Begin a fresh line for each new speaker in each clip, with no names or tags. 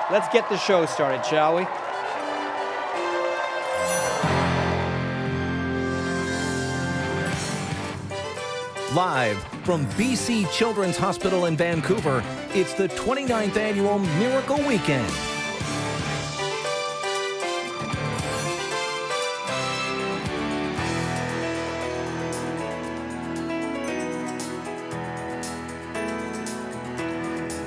let's get the show started, shall we?
Live from BC Children's Hospital in Vancouver, it's the 29th Annual Miracle Weekend.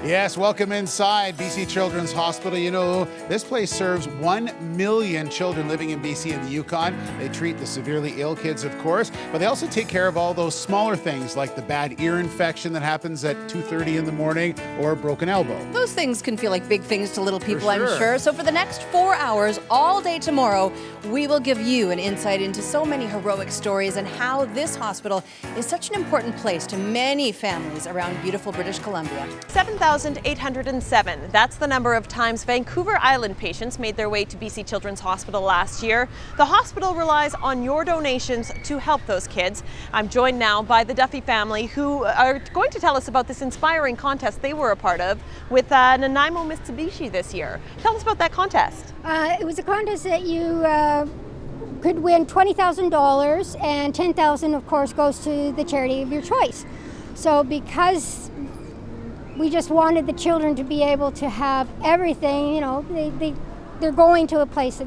Yes, welcome inside BC Children's Hospital. You know, this place serves 1 million children living in BC and the Yukon. They treat the severely ill kids, of course, but they also take care of all those smaller things like the bad ear infection that happens at 2:30 in the morning or a broken elbow.
Those things can feel like big things to little people,
For sure.
I'm sure. So for the next 4 hours, all day tomorrow, we will give you an insight into so many heroic stories and how this hospital is such an important place to many families around beautiful British Columbia.
7,807. That's the number of times Vancouver Island patients made their way to BC Children's Hospital last year. The hospital relies on your donations to help those kids. I'm joined now by the Duffy family, who are going to tell us about this inspiring contest they were a part of with Nanaimo Mitsubishi this year. Tell us about that contest.
It was a contest that you could win $20,000, and $10,000, of course, goes to the charity of your choice. So because we just wanted the children to be able to have everything, you know, they're going to a place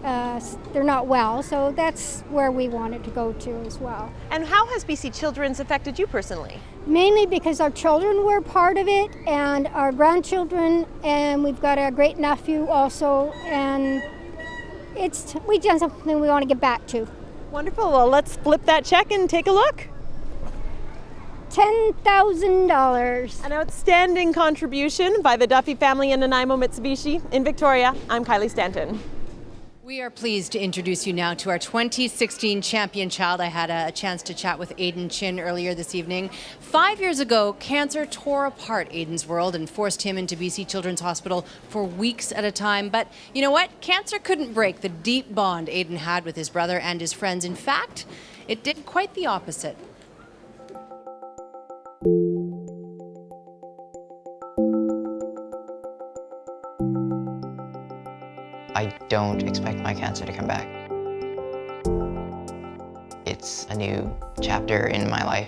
that's they're not well, so that's where we wanted to go to as well.
And how has BC Children's affected you personally?
Mainly because our children were part of it, and our grandchildren, and we've got a great nephew also, and we've done something we want to get back to.
Wonderful. Well, let's flip that check and take a look.
$10,000.
An outstanding contribution by the Duffy family and Nanaimo Mitsubishi. In Victoria, I'm Kylie Stanton.
We are pleased to introduce you now to our 2016 champion child. I had a chance to chat with Aiden Chin earlier this evening. 5 years ago, cancer tore apart Aiden's world and forced him into BC Children's Hospital for weeks at a time. But you know what? Cancer couldn't break the deep bond Aiden had with his brother and his friends. In fact, it did quite the opposite.
I don't expect my cancer to come back. It's a new chapter in my life.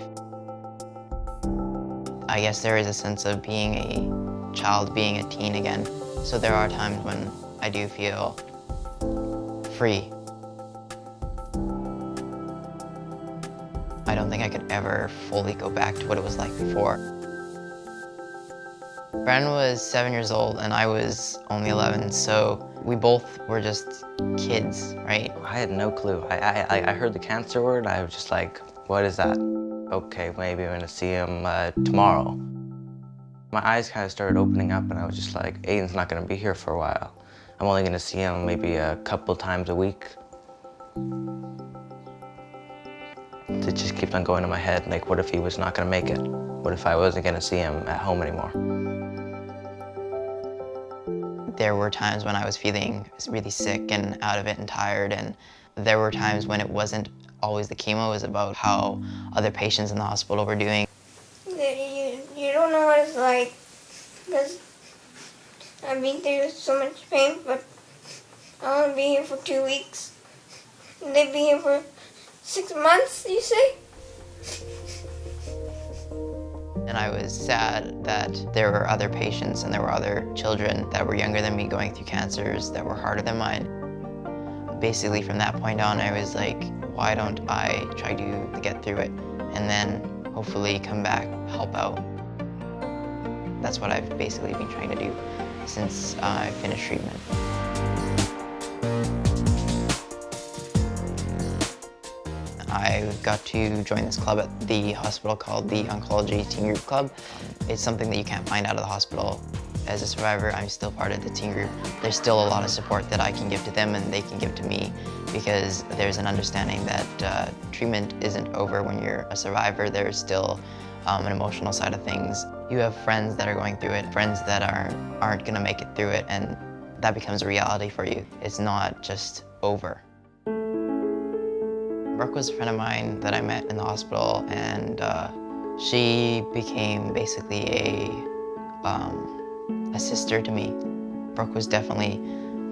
I guess there is a sense of being a child, being a teen again. So there are times when I do feel free. I don't think I could ever fully go back to what it was like before. Bren was 7 years old and I was only 11, so we both were just kids, right?
I had no clue. I heard the cancer word, I was just like, what is that? Okay, maybe I'm gonna see him tomorrow. My eyes kind of started opening up and I was just like, Aiden's not gonna be here for a while. I'm only gonna see him maybe a couple times a week. It just keeps on going in my head, like what if he was not gonna make it? What if I wasn't gonna see him at home anymore?
There were times when I was feeling really sick and out of it and tired, and there were times when it wasn't always the chemo, it was about how other patients in the hospital were doing.
You don't know what it's like, because I've been through so much pain, but I want to be here for 2 weeks. And they've been here for 6 months, you say?
And I was sad that there were other patients and there were other children that were younger than me going through cancers that were harder than mine. Basically from that point on, I was like, why don't I try to get through it and then hopefully come back, help out. That's what I've basically been trying to do since I finished treatment. I got to join this club at the hospital called the Oncology Teen Group Club. It's something that you can't find out of the hospital. As a survivor, I'm still part of the teen group. There's still a lot of support that I can give to them and they can give to me, because there's an understanding that treatment isn't over when you're a survivor. There's still an emotional side of things. You have friends that are going through it, friends that aren't gonna make it through it, and that becomes a reality for you. It's not just over. Brooke was a friend of mine that I met in the hospital, and she became basically a sister to me. Brooke was definitely